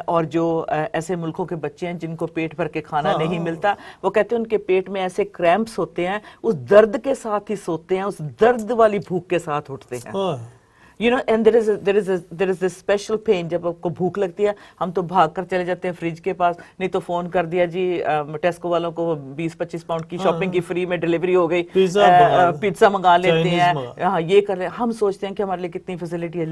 اور جو ایسے ملکوں کے بچے ہیں جن کو پیٹ بھر کے کھانا نہیں ملتا, وہ کہتے ہیں ان کے پیٹ میں ایسے کریمپس ہوتے ہیں, اس درد کے ساتھ ہی سوتے ہیں, اس درد والی بھوک کے ساتھ اٹھتے ہیں. And there is this special pain. جب آپ کو بھوک لگتی ہے ہم تو بھاگ کر چلے جاتے ہیں فریج کے پاس, نہیں تو فون کر دیا جی ٹیسکو والوں کو 20-25 پاؤنڈ کی شاپنگ کی فری میں ڈیلیوری ہو گئی, پیزا منگا لیتے ہیں, ہاں یہ کر رہے ہیں. ہم سوچتے ہیں کہ ہمارے لیے کتنی فیسلٹی ہے,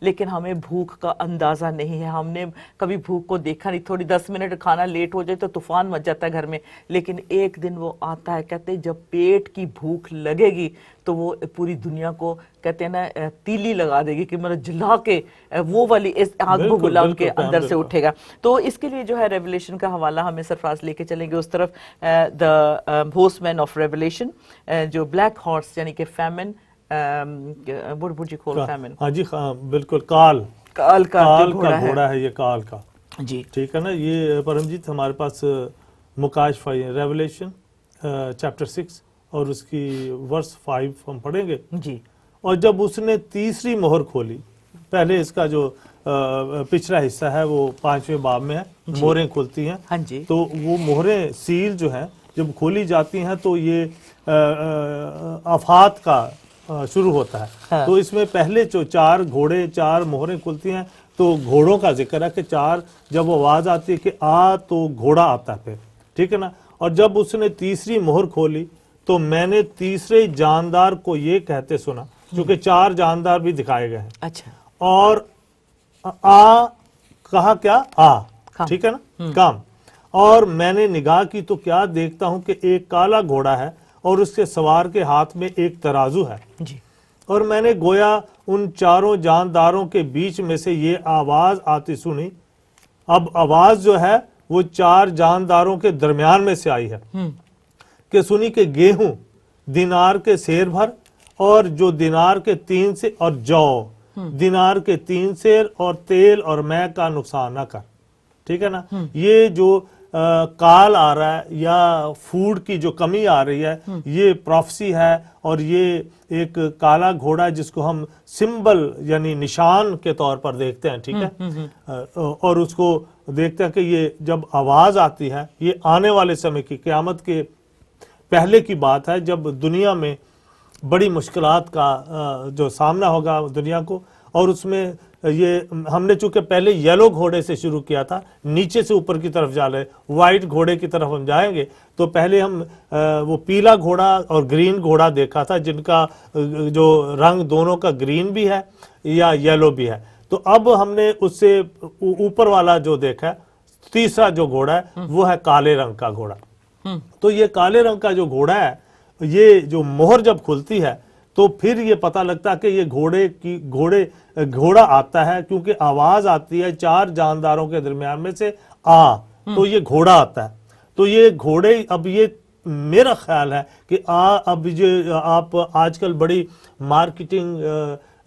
لیکن ہمیں بھوک کا اندازہ نہیں ہے. ہم نے کبھی بھوک کو دیکھا نہیں, تھوڑی 10 منٹ کھانا لیٹ ہو جائے تو طوفان مچ جاتا ہے گھر میں, لیکن ایک دن وہ آتا ہے, کہتے ہیں جب پیٹ کی بھوک لگے گی تو وہ پوری دنیا کو کہتے ہیں نا تیلی لگا دے گی, کہ مطلب جلا کے وہ والی آگ بگولا ان کے اندر سے اٹھے گا. تو اس کے لیے جو ہے ریولیشن کا حوالہ ہمیں سرفراز لے کے چلیں گے اس طرف. دا ہوسٹ مین آف ریولیشن, جو بلیک ہارس یعنی کہ فیمن, ہاں جی بالکل, کال کا گھوڑا ہے یہ, کال کا جی ٹھیک ہے نا. یہ پرمجیت ہمارے پاس مکاشفہ ریولیشن چیپٹر 6 اور اس کی ورس 5 ہم پڑھیں گے جی. اور جب اس نے تیسری مہر کھولی, پہلے اس کا جو پچھلا حصہ ہے وہ 5ویں باب میں ہے, مہریں کھلتی ہیں. ہاں جی. تو وہ مہریں سیل جو ہیں جب کھولی جاتی ہیں تو یہ آفات کا شروع ہوتا ہے. تو اس میں پہلے جو 4 گھوڑے 4 مہریں کھلتی ہیں, تو گھوڑوں کا ذکر ہے کہ 4 جب وہ آواز آتی ہے کہ آ, تو گھوڑا آتا ہے پھر, ٹھیک ہے نا. اور جب اس نے تیسری مہر کھولی تو میں نے تیسرے جاندار کو یہ کہتے سنا, کیونکہ 4 جاندار بھی دکھائے گئے ہیں. اچھا. اور آ کہا, کیا آ, ٹھیک ہے نا, کام. اور میں نے نگاہ کی تو کیا دیکھتا ہوں کہ ایک کالا گھوڑا ہے اور اس کے سوار کے ہاتھ میں ایک ترازو ہے. جی. اور میں نے گویا ان 4 جانداروں کے بیچ میں سے یہ آواز آتی سنی. اب آواز جو ہے وہ 4 جانداروں کے درمیان میں سے آئی ہے کہ سنی کہ گیہوں دینار کے سیر بھر, اور جو دینار کے 3 سیر, اور جو دینار کے 3 سیر, اور تیل اور مے کا نقصان نہ کر. ٹھیک ہے نا. یہ جو کال آ رہا ہے یا فوڈ کی جو کمی آ رہی ہے, یہ پروفیسی ہے, اور یہ ایک کالا گھوڑا ہے جس کو ہم سمبل یعنی نشان کے طور پر دیکھتے ہیں. ٹھیک ہے. اور اس کو دیکھتے ہیں کہ یہ جب آواز آتی ہے, یہ آنے والے سمے کی, قیامت کے پہلے کی بات ہے, جب دنیا میں بڑی مشکلات کا جو سامنا ہوگا دنیا کو, اور اس میں یہ ہم نے چونکہ پہلے یلو گھوڑے سے شروع کیا تھا, نیچے سے اوپر کی طرف جا رہے, وائٹ گھوڑے کی طرف ہم جائیں گے. تو پہلے ہم وہ پیلا گھوڑا اور گرین گھوڑا دیکھا تھا, جن کا جو رنگ دونوں کا گرین بھی ہے یا یلو بھی ہے. تو اب ہم نے اس سے اوپر والا جو دیکھا ہے, تیسرا جو گھوڑا ہے وہ ہے کالے رنگ کا گھوڑا. تو یہ کالے رنگ کا جو گھوڑا ہے, یہ جو مہر جب کھلتی ہے تو پھر یہ پتہ لگتا ہے کہ یہ گھوڑا آتا ہے, کیونکہ آواز آتی ہے 4 جانداروں کے درمیان میں سے تو یہ گھوڑا آتا ہے. تو یہ گھوڑے, اب یہ میرا خیال ہے کہ اب یہ آپ آج کل بڑی مارکیٹنگ,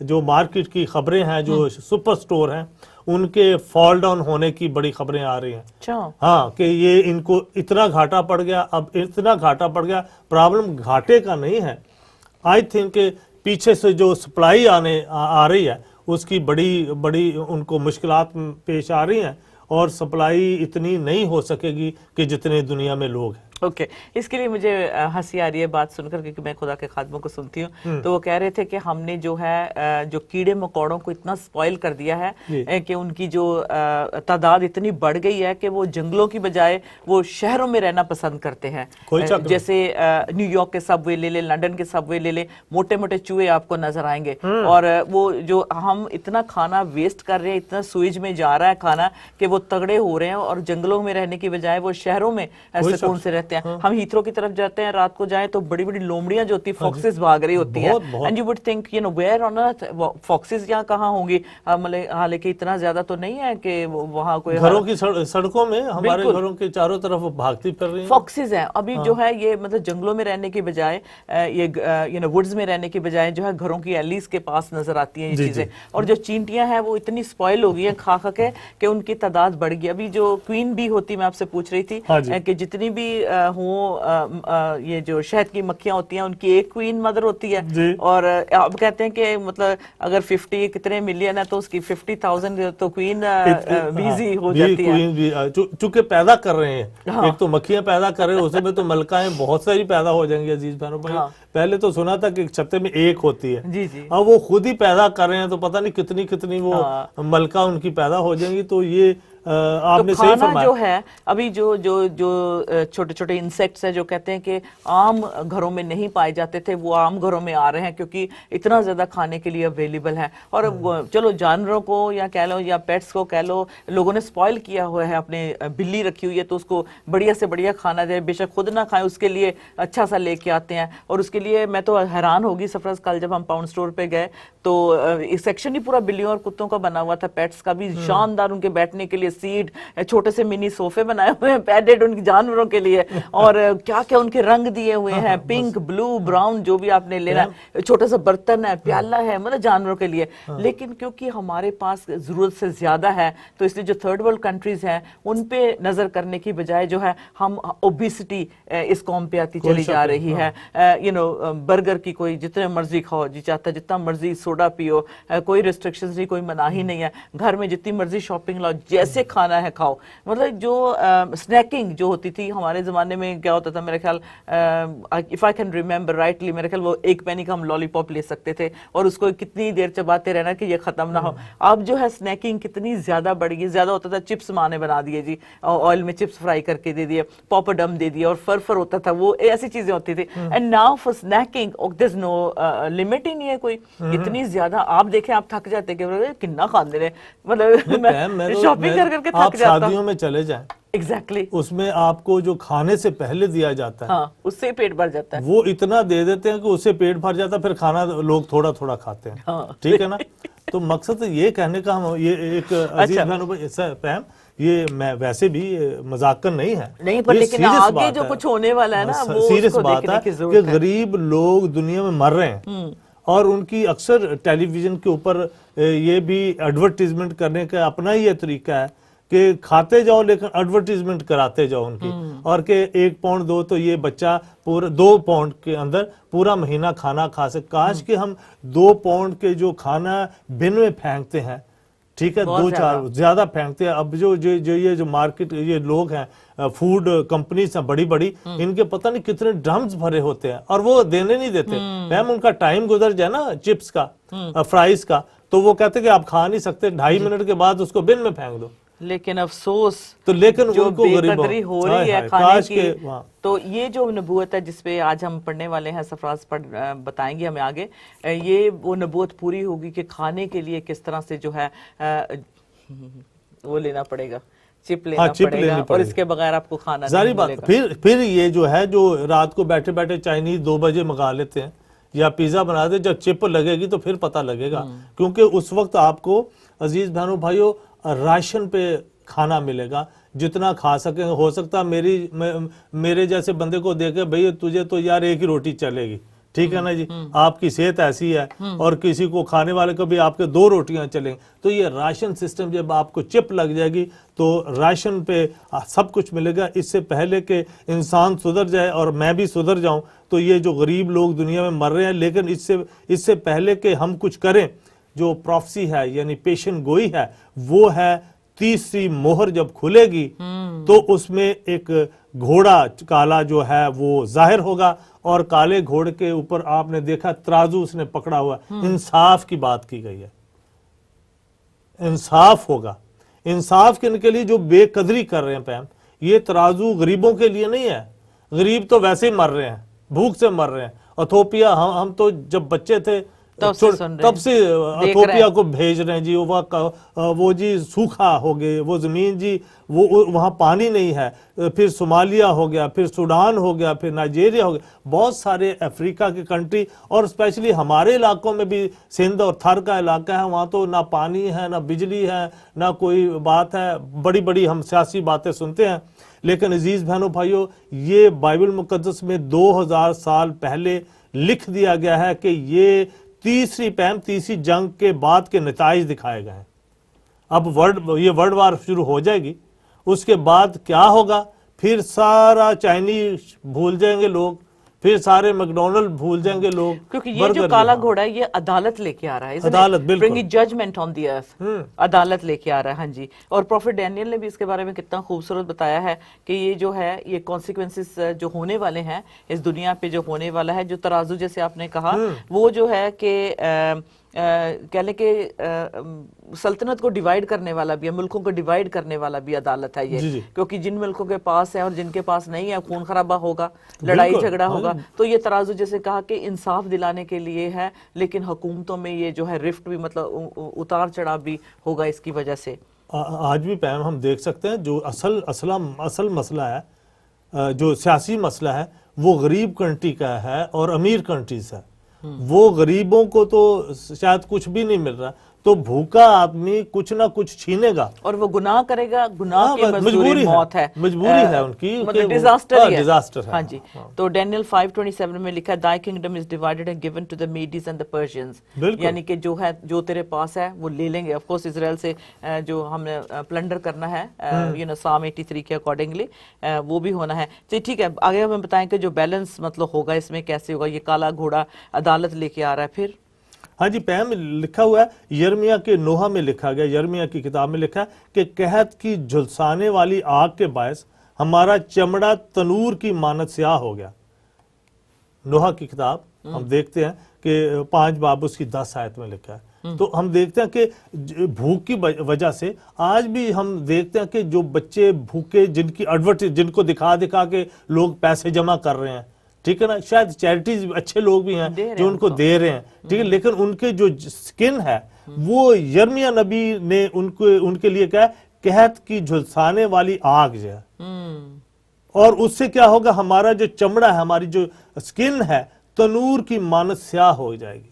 جو مارکیٹ کی خبریں ہیں, جو سپر سٹور ہیں, ان کے فال ڈاؤن ہونے کی بڑی خبریں آ رہی ہیں. ہاں, کہ یہ ان کو اتنا گھاٹا پڑ گیا. اب اتنا گھاٹا پڑ گیا, پرابلم گھاٹے کا نہیں ہے. آئی تھنک کہ پیچھے سے جو سپلائی آ رہی ہے اس کی بڑی ان کو مشکلات پیش آ رہی ہیں, اور سپلائی اتنی نہیں ہو سکے گی کہ جتنے دنیا میں لوگ ہیں. اوکے, اس کے لیے مجھے ہنسی آ رہی ہے بات سن کر, کیونکہ میں خدا کے خادموں کو سنتی ہوں, تو وہ کہہ رہے تھے کہ ہم نے جو ہے جو کیڑے مکوڑوں کو اتنا سپوائل کر دیا ہے کہ ان کی جو تعداد اتنی بڑھ گئی ہے کہ وہ جنگلوں کی بجائے وہ شہروں میں رہنا پسند کرتے ہیں. جیسے نیو یارک کے سب وے لے لیں, لنڈن کے سب وے لے لیں, موٹے موٹے چوہے آپ کو نظر آئیں گے. اور وہ جو ہم اتنا کھانا ویسٹ کر رہے ہیں, اتنا سوئج میں جا رہا ہے کھانا کہ وہ تگڑے ہو رہے ہیں, اور جنگلوں میں رہنے کی بجائے وہ شہروں میں سکون سے رہتے ہیں. ہم ہیتھرو کی طرف جاتے ہیں, رات کو جائیں تو بڑی بڑی لومڑیاں جو ہوتی ہیں, فاکسز بھاگ رہی ہوتی ہیں, and you would think where on earth foxes یہاں کہاں ہوں گی. حالانکہ اتنا زیادہ تو نہیں ہے کہ وہاں کوئی گھروں کی سڑکوں میں, ہمارے گھروں کے چاروں طرف بھاگتی پھر رہی ہیں فاکسز ہیں. ابھی جو ہے یہ مطلب جنگلوں میں رہنے کی بجائے, یہ وڈز میں رہنے کی بجائے جو ہے گھروں کی ایلیز کے پاس نظر آتی ہیں یہ چیزیں. اور جو چینٹیاں ہیں وہ اتنی سپوائل ہو گئی ہیں کھا کھا کے کہ ان کی تعداد بڑھ گئی. ابھی جو کوئین بی ہوتی, میں آپ سے پوچھ رہی تھی کہ جتنی بھی ہوں یہ جو شہد کی مکھیاں ہوتی ہیں, ان کی ایک کوئین مدر ہوتی ہے, اور اب کہتے ہیں کہ مطلب اگر 50 کتنے ملین ہے تو اس کی 50,000 تو کوئین بیزی ہو جاتی ہے, چونکہ پیدا کر رہے ہیں. ایک تو مکھیاں پیدا کر رہے ہیں, اسے میں تو ملکائیں بہت ساری پیدا ہو جائیں گی. عزیز بہنوں بھائی, پہلے تو سنا تھا کہ ایک چھتے میں ایک ہوتی ہے, اب وہ خود ہی پیدا کر رہے ہیں, تو پتہ نہیں کتنی وہ ملکہ ان کی پیدا ہو جائیں گی. تو یہ آپ نے صحیح فرمایا. جو ہے ابھی جو چھوٹے چھوٹے انسیکٹس ہیں جو کہتے ہیں کہ عام گھروں میں نہیں پائے جاتے تھے, وہ عام گھروں میں آ رہے ہیں کیونکہ اتنا زیادہ کھانے کے لیے اویلیبل ہے. اور چلو جانوروں کو یا کہہ لو یا پیٹس کو کہہ لو, لوگوں نے سپوائل کیا ہوا ہے. اپنے بلی رکھی ہوئی ہے تو اس کو بڑھیا سے بڑھیا کھانا دے, بے شک خود نہ کھائیں, اس کے لیے اچھا سا لے کے آتے ہیں. اور اس کے لیے میں تو حیران ہوگی سفرز, کل جب ہم پاؤنڈ سٹور پہ گئے تو ایک سیکشن ہی پورا بلیوں اور کتوں کا بنا ہوا تھا, پیٹس کا بھی شاندار, ان کے بیٹھنے کے لیے سیٹ, چھوٹے سے منی صوفے بنائے ہوئے ہیں پیڈڈ ان جانوروں کے لیے, اور کیا کیا ان کے رنگ دیے ہوئے ہیں, پنک, بلو, براؤن, جو بھی آپ نے لینا ہے, چھوٹا سا برتن ہے, پیالہ ہے, مطلب جانوروں کے لیے. لیکن کیونکہ ہمارے پاس ضرورت سے زیادہ ہے, تو اس لیے جو تھرڈ ورلڈ کنٹریز ہیں ان پہ نظر کرنے کی بجائے جو ہے ہم اوبیسٹی اس قوم پہ آتی چلی جا رہی ہے. برگر کی کوئی جتنے مرضی کھاؤ, جی چاہتا ہے جتنا مرضی سوڈا پیو, کوئی ریسٹرکشنز نہیں, کوئی مناہی نہیں ہے, گھر میں جتنی مرضی شاپنگ لاؤ, جیسے کھانا ہے کھاؤ. مطلب جو سنیکنگ جو ہوتی تھی ہمارے زمانے میں, کیا ہوتا تھا, میرے خیال if I can remember rightly, میرے خیال وہ 1 پینی کا ہم لالی پاپ لے سکتے تھے اور اس کو کتنی دیر چباتے رہنا کہ یہ ختم نہ ہو. اب جو ہے سنیکنگ کتنی زیادہ بڑھ گئی. زیادہ ہوتا تھا چپس ماں نے بنا دیے جی, آئل میں چپس فرائی کر کے دے دیے, پاپر ڈم دے دیا, اور فرفر ہوتا تھا, وہ ایسی چیزیں ہوتی تھی. And now for snacking there's no limit ہی نہیں ہے کوئی, اتنی زیادہ. آپ دیکھیں آپ تھک جاتے کہ کتنا کھانے رہے, مطلب شاپنگ کر کر کے تھک جاتا. آپ شادیوں میں چلے جائیں, ایگزیکٹلی, اس میں آپ کو جو کھانے سے پہلے دیا جاتا ہے, اس سے پیٹ بھر جاتا ہے, وہ اتنا دے دیتے ہیں کہ اس سے پیٹ بھر جاتا ہے, پھر کھانا لوگ تھوڑا تھوڑا کھاتے ہیں. ٹھیک ہے نا. تو مقصد یہ کہنے کا, ہم یہ ایک عزیز بہنوں پہم, یہ میں ویسے بھی مذاکر نہیں ہے, پر لیکن آگے جو کچھ ہونے والا ہے نا, وہ سیریس بات ہے کہ غریب لوگ دنیا میں مر رہے ہیں, اور ان کی اکثر ٹیلی ویژن کے اوپر یہ بھی ایڈورٹیزمنٹ کرنے کا اپنا ہی یہ طریقہ ہے کہ کھاتے جاؤ لیکن ایڈورٹیزمنٹ کراتے جاؤ ان کی, اور کہ 1 پاؤنڈ دو تو یہ بچہ پورا 2 پاؤنڈ کے اندر پورا مہینہ کھانا کھا سکے. کاش کہ ہم 2 پاؤنڈ کے جو کھانا بن میں پھینکتے ہیں, ٹھیک ہے, 2-4 زیادہ پھینکتے ہیں. اب جو یہ جو مارکیٹ, یہ لوگ ہیں, فوڈ کمپنیز ہیں بڑی بڑی, ان کے پتہ نہیں کتنے ڈرمز بھرے ہوتے ہیں, اور وہ دینے نہیں دیتے. میم ان کا ٹائم گزر جائے نا چپس کا, فرائز کا, تو وہ کہتے کہ آپ کھا نہیں سکتے, 2.5 منٹ کے بعد اس کو بن میں پھینک دو. لیکن افسوس تو لیکن جو ان کو بے غریبوں قدری ہو رہی ہے کھانے کاش کی, کے تو یہ جو نبوت ہے جس پہ آج ہم پڑھنے والے ہیں, سفراز بتائیں گے ہمیں آگے, یہ وہ نبوت پوری ہوگی کہ کھانے کے لیے کس طرح سے جو ہے وہ لینا پڑے گا, چپ لینا پڑے گا, اور اس کے بغیر آپ کو کھانا نہیں ملے گا. پھر یہ جو ہے جو رات کو بیٹھے بیٹھے چائنیز 2 بجے منگا لیتے ہیں یا پیزا بنا دے, جب چپ لگے گی تو پھر پتہ لگے گا, کیونکہ اس وقت آپ کو عزیز بہنوں بھائیوں راشن پہ کھانا ملے گا جتنا کھا سکیں. ہو سکتا میرے جیسے بندے کو دیکھے بھئی تجھے تو یار 1 ہی روٹی چلے گی, ٹھیک ہے نا جی, آپ کی صحت ایسی ہے, اور کسی کو کھانے والے کو بھی آپ کے 2 روٹیاں چلیں. تو یہ راشن سسٹم جب آپ کو چپ لگ جائے گی تو راشن پہ سب کچھ ملے گا. اس سے پہلے کہ انسان سدھر جائے اور میں بھی سدھر جاؤں, تو یہ جو غریب لوگ دنیا میں مر رہے ہیں, لیکن اس سے پہلے کہ ہم کچھ کریں, جو پروفیسی ہے یعنی پیشن گوئی ہے, وہ ہے تیسری مہر جب کھلے گی تو اس میں ایک گھوڑا کالا جو ہے وہ ظاہر ہوگا, اور کالے گھوڑے کے اوپر آپ نے دیکھا ترازو اس نے پکڑا ہوا. انصاف کی بات کی گئی ہے, انصاف ہوگا. انصاف کے لیے جو بے قدری کر رہے ہیں پیم, یہ ترازو غریبوں کے لیے نہیں ہے. غریب تو ویسے ہی مر رہے ہیں, بھوک سے مر رہے ہیں. ایتھوپیا ہم تو جب بچے تھے تب سے ایتھوپیا کو بھیج رہے ہیں جی, وہ جی سوکھا ہو گئے وہ زمین جی, وہ وہاں پانی نہیں ہے. پھر صومالیہ ہو گیا, پھر سوڈان ہو گیا, پھر نائجیریا ہو گیا, بہت سارے افریقہ کے کنٹری, اور اسپیشلی ہمارے علاقوں میں بھی سندھ اور تھر کا علاقہ ہے, وہاں تو نہ پانی ہے, نہ بجلی ہے, نہ کوئی بات ہے. بڑی بڑی ہم سیاسی باتیں سنتے ہیں, لیکن عزیز بہنوں بھائیوں یہ بائبل مقدس میں 2000 سال پہلے لکھ دیا گیا ہے کہ یہ تیسری جنگ کے بعد کے نتائج دکھائے گئے ہیں. اب یہ ورلڈ وار شروع ہو جائے گی, اس کے بعد کیا ہوگا, پھر سارا چائنیز بھول جائیں گے لوگ, پھر سارے میکڈونلڈ بھول جائیں گے لوگ, کیونکہ یہ جو کالا گھوڑا ہے یہ عدالت لے کے آ رہا ہے, عدالت بالکل ججمنٹ آن دی ارتھ, عدالت لے کے آ رہا ہے. ہاں جی, اور پروفٹ ڈینیل نے بھی اس کے بارے میں کتنا خوبصورت بتایا ہے کہ یہ جو ہے یہ کانسیکوینسز جو ہونے والے ہیں اس دنیا پہ, جو ہونے والا ہے, جو ترازو جیسے آپ نے کہا, وہ جو ہے کہ کہہ لیں کہ سلطنت کو ڈیوائیڈ کرنے والا بھی ہے, ملکوں کو ڈیوائیڈ کرنے والا بھی عدالت ہے یہ, کیونکہ جن ملکوں کے پاس ہے اور جن کے پاس نہیں ہے, خون خرابہ ہوگا, لڑائی جھگڑا ہوگا. تو یہ ترازو جیسے کہا کہ انصاف دلانے کے لیے ہے, لیکن حکومتوں میں یہ جو ہے رفٹ بھی, مطلب اتار چڑھاؤ بھی ہوگا اس کی وجہ سے. آج بھی پیم ہم دیکھ سکتے ہیں جو اصل مسئلہ ہے, جو سیاسی مسئلہ ہے, وہ غریب کنٹری کا ہے اور امیر کنٹریز ہے. وہ غریبوں کو تو شاید کچھ بھی نہیں مل رہا, تو بھوکا آدمی کچھ نہ کچھ چھینے گا, اور وہ گناہ کرے گا, گناہ کی مجبوری موت ہے, مجبوری ہے ان کی, مطلب ڈیزاسٹر ہے. ہاں جی, تو ڈینیل 5:27 میں لکھا ہے, thy kingdom is divided and given to the Medes and the Persians, یعنی کہ جو ہے جو تیرے پاس ہے وہ لے لیں گے. آف کورس اسرائیل سے جو ہم نے پلنڈر کرنا ہے, Psalm 83 کے اکارڈنگلی وہ بھی ہونا ہے. تو ٹھیک ہے, آگے ہمیں بتائیں کہ جو بیلنس مطلب ہوگا اس میں کیسے ہوگا, یہ کالا گھوڑا عدالت لے کے آ رہا ہے. پھر ہاں جی, پیم لکھا ہوا ہے یرمیہ کے نوحہ میں لکھا گیا, یرمیہ کی کتاب میں لکھا ہے کہ قحط کی جھلسانے والی آگ کے باعث ہمارا چمڑا تنور کی مانت سیاہ ہو گیا. نوحہ کی کتاب ہم دیکھتے ہیں کہ 5 باب اس کی 10 آیت میں لکھا ہے. تو ہم دیکھتے ہیں کہ بھوک کی وجہ سے آج بھی ہم دیکھتے ہیں کہ جو بچے بھوکے, جن کی جن کو دکھا کے لوگ پیسے جمع کر رہے ہیں, ٹھیک ہے نا, شاید چیریٹیز اچھے لوگ بھی ہیں جو ان کو دے رہے ہیں, ٹھیک ہے, لیکن ان کے جو سکن ہے وہ یرمیہ نبی نے ان کے لیے کہا قحط کی جھلسانے والی آگ جو ہے, اور اس سے کیا ہوگا, ہمارا جو چمڑا ہے, ہماری جو سکن ہے, تنور کی مانت سیاہ ہو جائے گی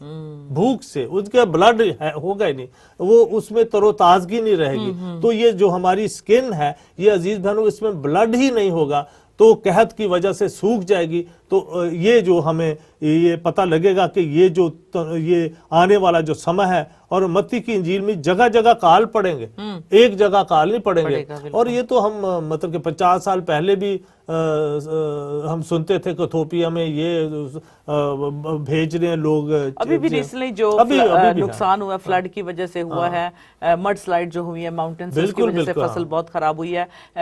بھوک سے. اس کا بلڈ ہوگا ہی نہیں, وہ اس میں تر و تازگی نہیں رہے گی. تو یہ جو ہماری سکن ہے, یہ عزیز بہنوں اس میں بلڈ ہی نہیں ہوگا, تو قحط کی وجہ سے سوکھ جائے گی. تو یہ جو ہمیں یہ پتہ لگے گا کہ یہ آنے والا جو سمے ہے, اور متی کی انجیل میں جگہ جگہ کال پڑیں گے, ایک جگہ کال نہیں پڑیں گے. اور یہ تو ہم مطلب کہ 50 سال پہلے بھی ہم سنتے تھے کہ ایتھوپیا میں یہ بھیج رہے ہیں لوگ. ابھی بھی ریسنٹلی جو نقصان ہوا فلڈ کی وجہ سے ہوا ہے, مڈ سلائڈ جو ہوئی ہے ماؤنٹینز, اس کی وجہ سے فصل بہت خراب ہوئی ہے.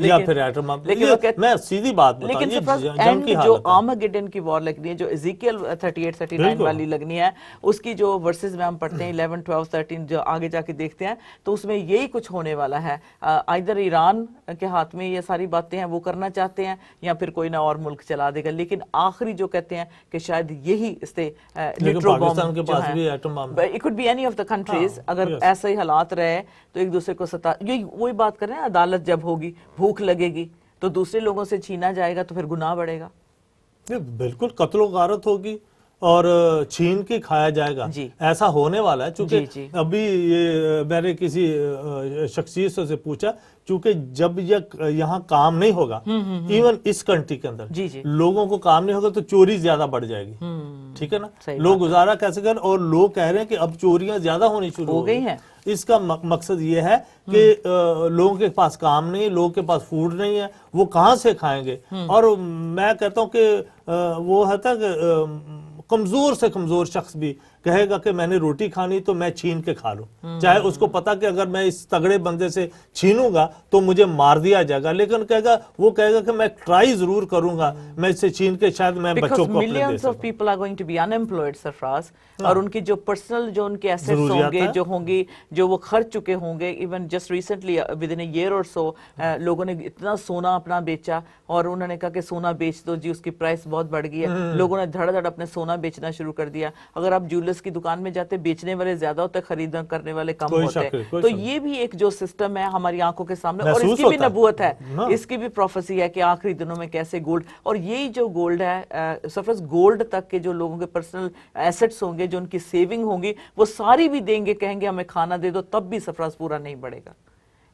یا پھر ایٹم بم. میں سیدھی بات بتا لیکن جنگ کی جو حالت ہے. آرمگیڈن کی وار لگنی ہے جو ایزیکیل 38-39 والی لگنی ہے اس کی جو ورسز میں ہم پڑھتے ہیں 11, 12, 13 جو آگے جا کے دیکھتے ہیں تو اس میں یہی کچھ ہونے والا ہے. ادھر ایران کے ہاتھ میں یہ ساری باتیں ہیں وہ کرنا چاہتے ہیں یا پھر کوئی نہ اور ملک چلا دے گا, لیکن آخری جو کہتے ہیں کہ شاید یہی اس سے پاکستان کے پاس بھی ایٹم بم ہے. It could be any of the countries. اگر ایسا ہی حالات رہے تو ایک دوسرے کو یہی وہی بات کر رہے ہیں, عدالت جب ہوگی بھوک لگے گی تو دوسرے لوگوں سے چھینا جائے گا تو پھر گناہ بڑھے گا. بالکل قتل و غارت ہوگی اور چھین کے کھایا جائے گا. ایسا ہونے والا ہے چونکہ ابھی یہ میں نے کسی شخصیت سے پوچھا چونکہ جب یہ یہاں کام نہیں ہوگا ایون اس کنٹری کے اندر لوگوں کو کام نہیں ہوگا تو چوری زیادہ بڑھ جائے گی. ٹھیک ہے نا, لوگ گزارا کیسے کریں, اور لوگ کہہ رہے ہیں کہ اب چوریاں زیادہ ہونی شروع ہو گئی ہیں. اس کا مقصد یہ ہے کہ لوگوں کے پاس کام نہیں, لوگوں کے پاس فوڈ نہیں ہے, وہ کہاں سے کھائیں گے. اور میں کہتا ہوں کہ وہ ہے کہ کمزور سے کمزور شخص بھی کہے گا کہ میں نے روٹی کھانی تو میں چھین کے کھا لوں, چاہے اس کو پتا کہ اگر میں اس تگڑے بندے سے چھینوں گا تو مجھے مار دیا جائے گا, لیکن وہ کہے گا کہ میں ٹرائی ضرور کروں گا, میں اس سے چھین کے شاید میں بچوں کو اپنے دے سکوں. Millions of people are going to be unemployed, Sarfraz, اور ان کی جو پرسنل جو ان کے ایسٹس ہوں گے جو ہوں گی جو وہ خرچ چکے ہوں گے. Even just recently within a year اور سو لوگوں نے اتنا سونا اپنا بیچا اور انہوں نے کہا کہ سونا بیچ دو جی, اس کی پرائس بہت بڑھ گئی ہے. لوگوں نے دھڑ دھڑ اپنے سونا بیچنا شروع کر دیا. اگر آپ جیولرس کی دکان میں جاتے بیچنے والے زیادہ ہوتے, خریدنا کرنے والے کم ہوتے ہیں. تو یہ بھی ایک جو سسٹم ہے ہماری آنکھوں کے سامنے, اور اس کی بھی نبوت ہے, اس کی بھی پروفیسی ہے کہ آخری دنوں میں کیسے گولڈ, اور یہی جو گولڈ ہے سفرز گولڈ تک کے جو لوگوں کے پرسنل ایسٹس ہوں گے جو ان کی سیونگ ہوں گی وہ ساری بھی دیں گے, کہیں گے ہمیں کھانا دے دو, تب بھی سفرز پورا نہیں بڑھے گا.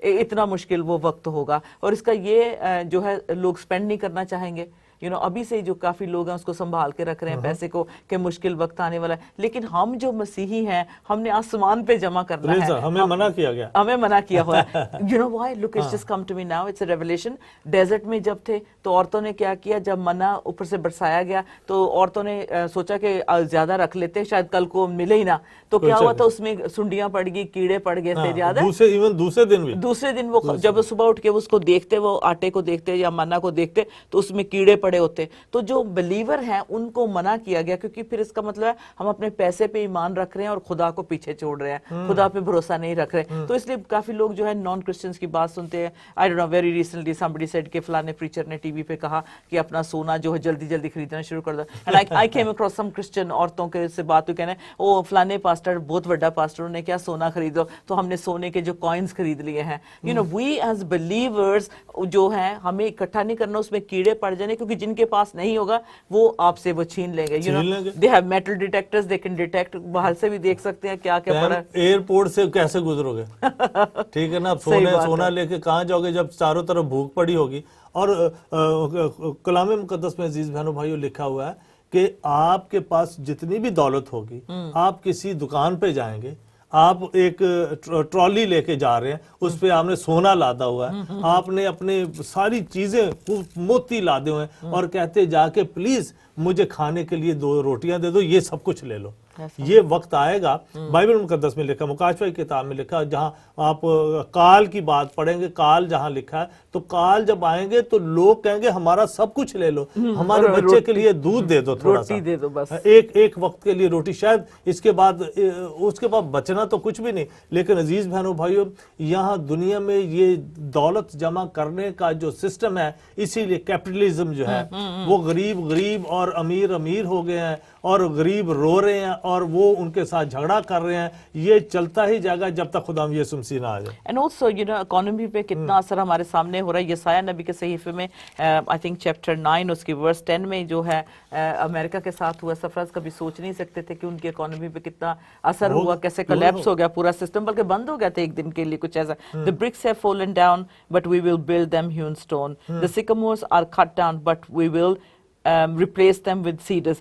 اتنا مشکل وہ وقت ہوگا, اور اس کا یہ جو ہے لوگ سپینڈ نہیں کرنا چاہیں گے. ابھی سے جو کافی لوگ ہیں اس کو سنبھال کے رکھ رہے ہیں پیسے کو کہ مشکل وقت آنے والا ہے. لیکن ہم جو مسیحی ہیں ہم نے آسمان پہ جمع کرنا ہے, ہمیں منع کیا گیا, ہمیں منع کیا ہوا ہے. why look it's just come to me now, it's a revelation. Desert میں جب تھے تو عورتوں نے کیا کیا, جب منع اوپر سے برسایا گیا تو عورتوں نے سوچا کہ زیادہ رکھ لیتے شاید کل کو ملے ہی نہ, تو کیا ہوا تھا اس میں سنڈیاں پڑ گئی, کیڑے پڑ گئے تھے زیادہ. دوسرے دن وہ جب صبح اٹھ کے اس کو دیکھتے, وہ آٹے کو دیکھتے یا منع کو دیکھتے تو اس میں کیڑے پڑے ہوتے. تو جو بلیور ہیں ان کو منع کیا گیا, کیونکہ پھر اس کا مطلب ہے ہم اپنے پیسے پہ ایمان رکھ رہے ہیں اور خدا کو پیچھے چھوڑ رہے ہیں, خدا پہ بھروسہ نہیں رکھ رہے. تو اس لیے کافی لوگ جو ہے نان کرسچنز کی بات سنتے ہیں. I don't know, very recently somebody said کہ فلانے پریچر نے ٹی وی پہ کہا کہ اپنا سونا جو ہے جلدی جلدی خریدنا شروع کر دو. And I came across some Christian عورتوں کے سے بات ہوئی, کہنے او فلانے پاسٹر بہت بڑا پاسٹر نے کیا سونا خریدو, تو ہم نے سونے کے جو کوائنز خرید لیے ہیں. we as believers جو ہیں ہمیں اکٹھا نہیں کرنا, اس میں کیڑے پڑ جانے, کیونکہ جن کے پاس نہیں ہوگا وہ آپ سے وہ چھین لیں گے. they have metal detectors, they can detect, باہر سے بھی دیکھ سکتے ہیں کیا کیا پڑا. ایئرپورٹ سے کیسے گزرو گے, ٹھیک ہے نا, سونا لے کے کہاں جاؤ گے جب چاروں طرف بھوک پڑی ہوگی. اور کلام مقدس میں عزیز بہنوں بھائیوں لکھا ہوا ہے کہ آپ کے پاس جتنی بھی دولت ہوگی, آپ کسی دکان پہ جائیں گے, آپ ایک ٹرالی لے کے جا رہے ہیں, اس پہ آپ نے سونا لادا ہوا ہے, آپ نے اپنے ساری چیزیں موتی لادے ہوئے ہیں, اور کہتے جا کے پلیز مجھے کھانے کے لیے 2 روٹیاں دے دو, یہ سب کچھ لے لو. یہ وقت آئے گا, بائبل مقدس میں لکھا, مکاشفہ کی کتاب میں لکھا, جہاں آپ کال کی بات پڑھیں گے, کال جہاں لکھا ہے, تو کال جب آئیں گے تو لوگ کہیں گے ہمارا سب کچھ لے لو, ہمارے بچے کے لیے دودھ دے دو, تھوڑا سا ایک وقت کے لیے روٹی, شاید اس کے بعد بچنا تو کچھ بھی نہیں. لیکن عزیز بہنوں بھائیوں, یہاں دنیا میں یہ دولت جمع کرنے کا جو سسٹم ہے, اسی لیے کیپٹلزم جو ہے وہ غریب اور امیر ہو گئے ہیں, اور غریب رو رہے ہیں اور وہ ان کے ساتھ جھگڑا کر رہے ہیں. یہ چلتا ہی جائے گا جب تک خدا یسوع مسیح نہ آ جائے. اینڈ آلسو اکانومی پہ کتنا اثر ہمارے سامنے ہو رہا ہے. یسایہ نبی کے صحیفے میں آئی تھنک چیپٹر 9 اس کی ورس 10 میں جو ہے امریکہ کے ساتھ ہوا, سفرز کبھی سوچ نہیں سکتے تھے کہ ان کی اکانومی پہ کتنا اثر ہوا, کیسے کولیپس ہو گیا پورا سسٹم, بلکہ بند ہو گیا تھا ایک دن کے لیے کچھ ایسا. The bricks have fallen down but we will build them hewn stone. The sycamores are cut down but we will replace them with cedars.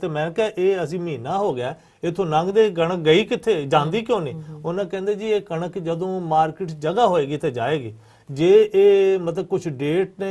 ਤੇ ਮੈਂ ਕਿਹਾ ਇਹ ਅਸੀਂ ਮਹੀਨਾ ਹੋ ਗਿਆ ਇਥੋਂ ਲੰਘਦੇ ਕਣਕ ਗਈ ਕਿੱਥੇ, ਜਾਂਦੀ ਕਿਉਂ ਨਹੀਂ. ਉਹਨਾਂ ਕਹਿੰਦੇ ਜੀ ਇਹ ਕਣਕ ਜਦੋਂ ਮਾਰਕੀਟ ਜਗ੍ਹਾ ਹੋਏਗੀ ਤੇ ਜਾਏਗੀ, ਜੇ ਇਹ ਮਤਲਬ ਕੁਝ ਡੇਟ ਨੇ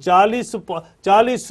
40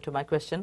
to my question.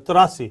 83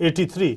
83,